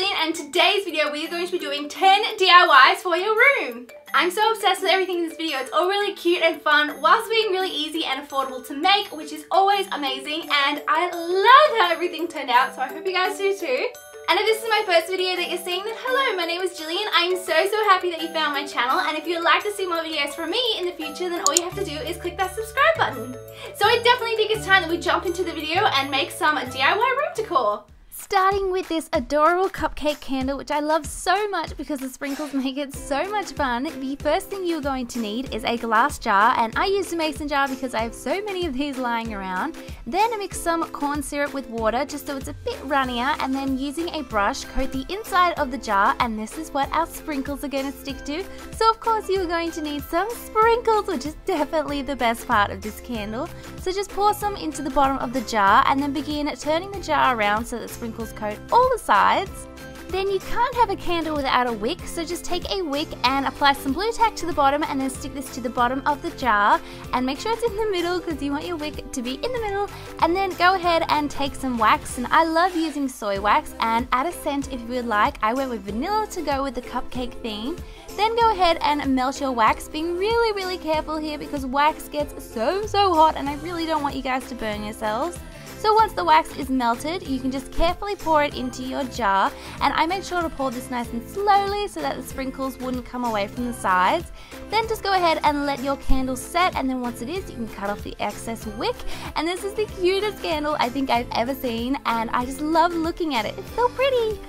Gillian, and in today's video we are going to be doing 10 DIYs for your room. I'm so obsessed with everything in this video. It's all really cute and fun whilst being really easy and affordable to make, which is always amazing, and I love how everything turned out, so I hope you guys do too. And if this is my first video that you're seeing, then hello, my name is Gillian. I'm so happy that you found my channel, and if you'd like to see more videos from me in the future, then all you have to do is click that subscribe button. So I definitely think it's time that we jump into the video and make some DIY room decor. Starting with this adorable cupcake candle, which I love so much because the sprinkles make it so much fun. The first thing you're going to need is a glass jar, and I used a mason jar because I have so many of these lying around. Then mix some corn syrup with water just so it's a bit runnier, and then using a brush coat the inside of the jar, and this is what our sprinkles are going to stick to. So of course you're going to need some sprinkles, which is definitely the best part of this candle. So just pour some into the bottom of the jar and then begin turning the jar around so that sprinkles coat all the sides. Then you can't have a candle without a wick, so just take a wick and apply some blue tack to the bottom and then stick this to the bottom of the jar, and make sure it's in the middle because you want your wick to be in the middle. And then go ahead and take some wax, and I love using soy wax, and add a scent if you would like. I went with vanilla to go with the cupcake theme. Then go ahead and melt your wax, being really careful here because wax gets so hot and I really don't want you guys to burn yourselves. So once the wax is melted, you can just carefully pour it into your jar, and I made sure to pour this nice and slowly so that the sprinkles wouldn't come away from the sides. Then just go ahead and let your candle set, and then once it is, you can cut off the excess wick. And this is the cutest candle I think I've ever seen, and I just love looking at it. It's so pretty.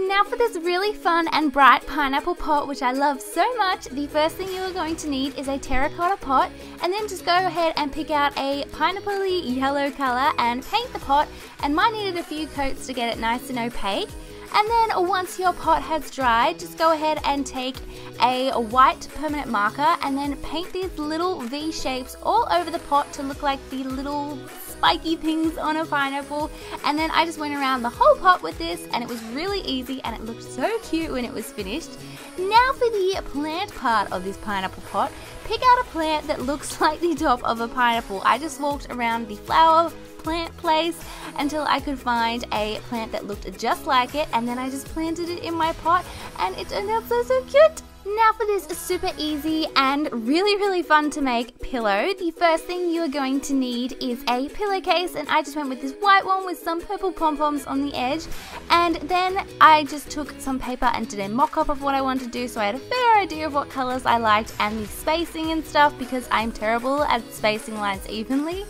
Now for this really fun and bright pineapple pot, which I love so much, the first thing you are going to need is a terracotta pot, and then just go ahead and pick out a pineapple-y yellow color and paint the pot, and mine needed a few coats to get it nice and opaque. And then once your pot has dried, just go ahead and take a white permanent marker and then paint these little V shapes all over the pot to look like the little spiky things on a pineapple. And then I just went around the whole pot with this, and it was really easy and it looked so cute when it was finished. Now for the plant part of this pineapple pot, pick out a plant that looks like the top of a pineapple. I just walked around the flower plant place until I could find a plant that looked just like it, and then I just planted it in my pot and it turned out so cute. Now for this super easy and really fun to make pillow, the first thing you are going to need is a pillowcase, and I just went with this white one with some purple pom-poms on the edge. And then I just took some paper and did a mock-up of what I wanted to do, so I had a fair idea of what colors I liked and the spacing and stuff because I'm terrible at spacing lines evenly.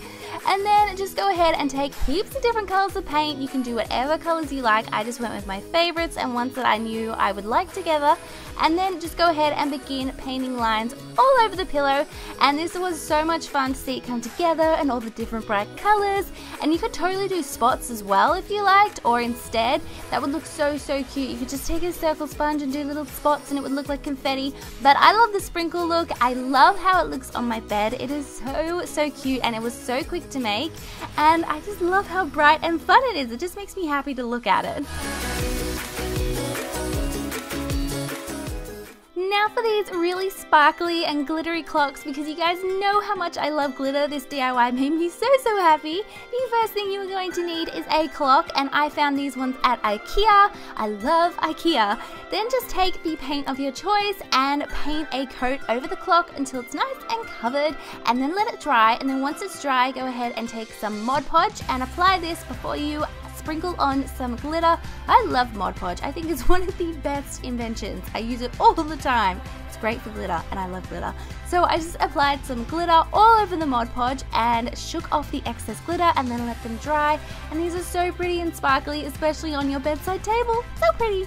And then just go ahead and take heaps of different colors of paint. You can do whatever colors you like. I just went with my favorites and ones that I knew I would like together. And then just go ahead and begin painting lines all over the pillow. And this was so much fun to see it come together and all the different bright colors. And you could totally do spots as well if you liked, or instead, that would look so cute. You could just take a circle sponge and do little spots and it would look like confetti. But I love the sprinkle look. I love how it looks on my bed. It is so cute, and it was so quick to make, and I just love how bright and fun it is. It just makes me happy to look at it. Now for these really sparkly and glittery clocks, because you guys know how much I love glitter. This DIY made me so happy. The first thing you are going to need is a clock, and I found these ones at IKEA. I love IKEA. Then just take the paint of your choice and paint a coat over the clock until it's nice and covered, and then let it dry. And then once it's dry, go ahead and take some Mod Podge and apply this before you sprinkle on some glitter. I love Mod Podge. I think it's one of the best inventions. I use it all the time. It's great for glitter, and I love glitter. So I just applied some glitter all over the Mod Podge and shook off the excess glitter and then let them dry. And these are so pretty and sparkly, especially on your bedside table. So pretty.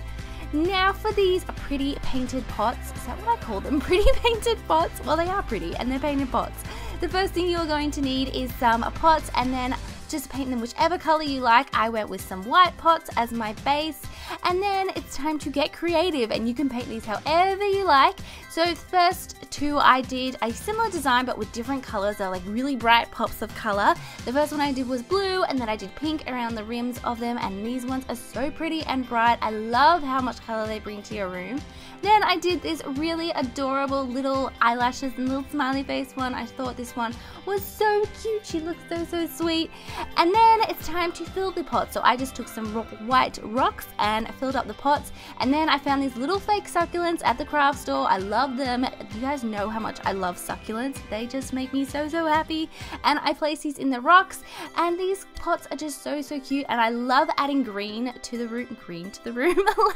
Now for these pretty painted pots. Is that what I call them? Pretty painted pots? Well, they are pretty and they're painted pots. The first thing you're going to need is some pots, and then just paint them whichever color you like. I went with some white pots as my base, and then it's time to get creative, and you can paint these however you like. So first two, I did a similar design but with different colors. They're like really bright pops of color. The first one I did was blue, and then I did pink around the rims of them, and these ones are so pretty and bright. I love how much color they bring to your room. Then I did this really adorable little eyelashes and little smiley face one. I thought this one was so cute. She looks so sweet. And then it's time to fill the pot. So I just took some white rocks and filled up the pots. And then I found these little fake succulents at the craft store. I love them. You guys know how much I love succulents. They just make me so happy. And I place these in the rocks, and these pots are just so cute. And I love adding green to the room,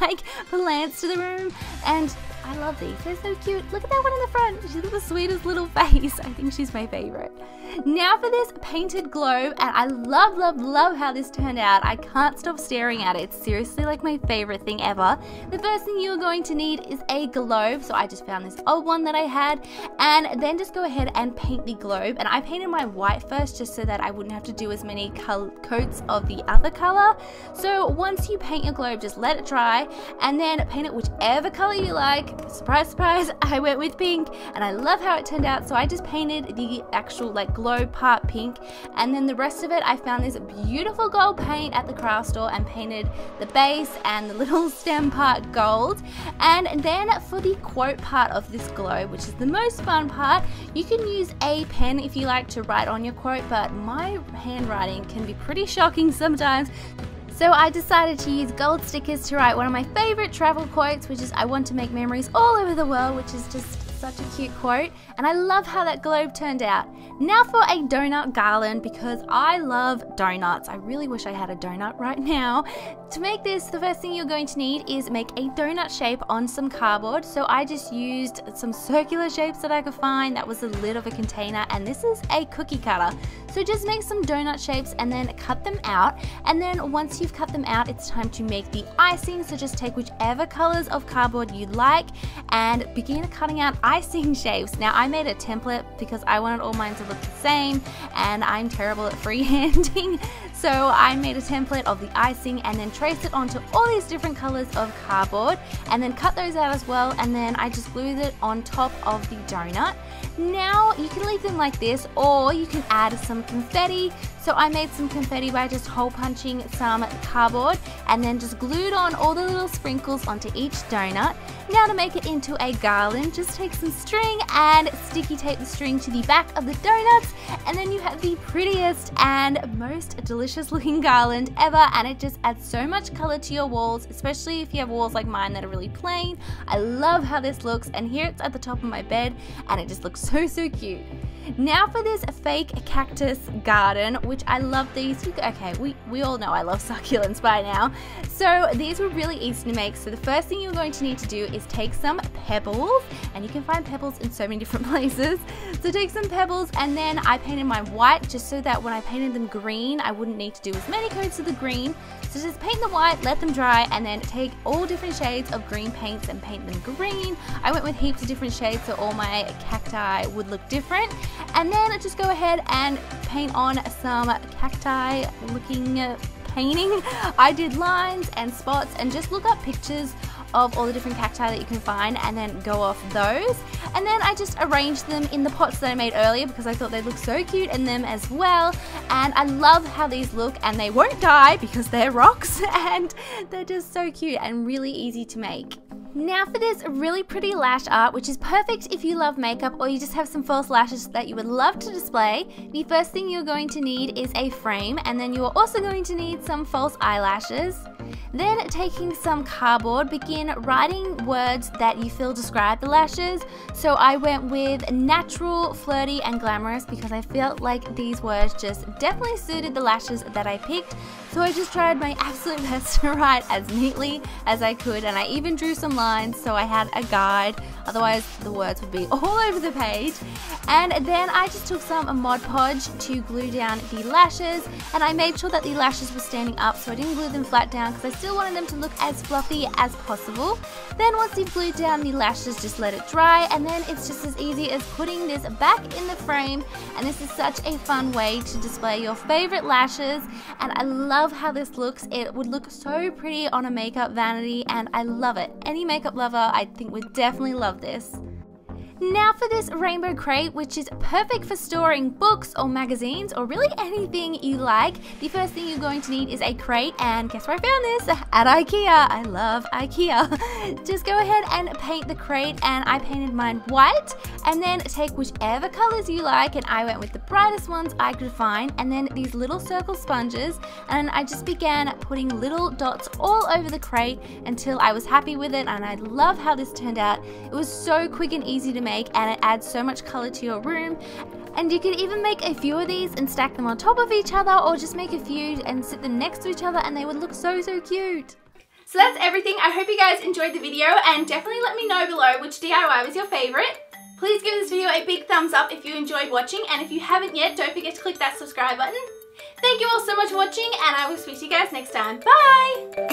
like plants to the room. And I love these. They're so cute. Look at that one in the front. She's got the sweetest little face. I think she's my favorite. Now for this painted globe, and I love how this turned out. I can't stop staring at it. It's seriously like my favorite thing ever. The first thing you're going to need is a globe. So I just found this old one that I had, and then just go ahead and paint the globe. And I painted my white first just so that I wouldn't have to do as many coats of the other color. So once you paint your globe, just let it dry and then paint it whichever color you like. Surprise, surprise, I went with pink, and I love how it turned out. So I just painted the actual like globe part pink, and then the rest of it I found this beautiful gold paint at the craft store and painted the base and the little stem part gold. And then for the quote part of this globe, which is the most fun part, you can use a pen if you like to write on your quote, but my handwriting can be pretty shocking sometimes. So I decided to use gold stickers to write one of my favorite travel quotes, which is "I want to make memories all over the world," which is just such a cute quote, and I love how that globe turned out. Now for a donut garland, because I love donuts. I really wish I had a donut right now. To make this, the first thing you're going to need is make a donut shape on some cardboard. So I just used some circular shapes that I could find. That was the lid of a container, and this is a cookie cutter. So just make some donut shapes and then cut them out. And then once you've cut them out, it's time to make the icing. So just take whichever colors of cardboard you like and begin cutting out icing shapes. Now I made a template because I wanted all mine to look the same, and I'm terrible at freehanding. So I made a template of the icing and then traced it onto all these different colors of cardboard and then cut those out as well, and then I just glued it on top of the donut. Now you can leave them like this, or you can add some confetti. So I made some confetti by just hole punching some cardboard and then just glued on all the little sprinkles onto each donut. Now to make it into a garland, just take some string and sticky tape the string to the back of the donuts, and then you have the prettiest and most delicious looking garland ever, and it just adds so much color to your walls, especially if you have walls like mine that are really plain. I love how this looks, and here it's at the top of my bed, and it just looks so cute. Now for this fake cactus garden, which I love these. Okay, we all know I love succulents by now. So these were really easy to make. So the first thing you're going to need to do is take some pebbles, and you can find pebbles in so many different places. So take some pebbles, and then I painted mine white just so that when I painted them green, I wouldn't need to do as many coats of the green. So just paint the white, let them dry, and then take all different shades of green paints and paint them green. I went with heaps of different shades so all my cacti would look different. And then just go ahead and paint on some cacti looking painting. I did lines and spots, and just look up pictures of all the different cacti that you can find and then go off those. And then I just arranged them in the pots that I made earlier because I thought they'd look so cute in them as well. And I love how these look, and they won't die because they're rocks and they're just so cute and really easy to make. Now for this really pretty lash art, which is perfect if you love makeup or you just have some false lashes that you would love to display. The first thing you're going to need is a frame, and then you are also going to need some false eyelashes. Then taking some cardboard, begin writing words that you feel describe the lashes. So I went with natural, flirty, and glamorous because I felt like these words just definitely suited the lashes that I picked. So I just tried my absolute best to write as neatly as I could, and I even drew some lines so I had a guide, otherwise the words would be all over the page. And then I just took some Mod Podge to glue down the lashes, and I made sure that the lashes were standing up so I didn't glue them flat down because I still wanted them to look as fluffy as possible. Then once you've glued down the lashes, just let it dry, and then it's just as easy as putting this back in the frame. And this is such a fun way to display your favorite lashes, and I love how this looks. It would look so pretty on a makeup vanity, and I love it. Any makeup lover I think would definitely love this. Now for this rainbow crate, which is perfect for storing books or magazines or really anything you like. The first thing you're going to need is a crate, and guess where I found this? At IKEA. I love IKEA. Just go ahead and paint the crate, and I painted mine white, and then take whichever colors you like, and I went with the brightest ones I could find, and then these little circle sponges, and I just began putting little dots all over the crate until I was happy with it, and I love how this turned out. It was so quick and easy to make, and it adds so much color to your room. And you can even make a few of these and stack them on top of each other, or just make a few and sit them next to each other, and they would look so cute. So that's everything. I hope you guys enjoyed the video, and definitely let me know below which DIY was your favorite. Please give this video a big thumbs up if you enjoyed watching, and if you haven't yet, don't forget to click that subscribe button. Thank you all so much for watching, and I will speak to you guys next time. Bye!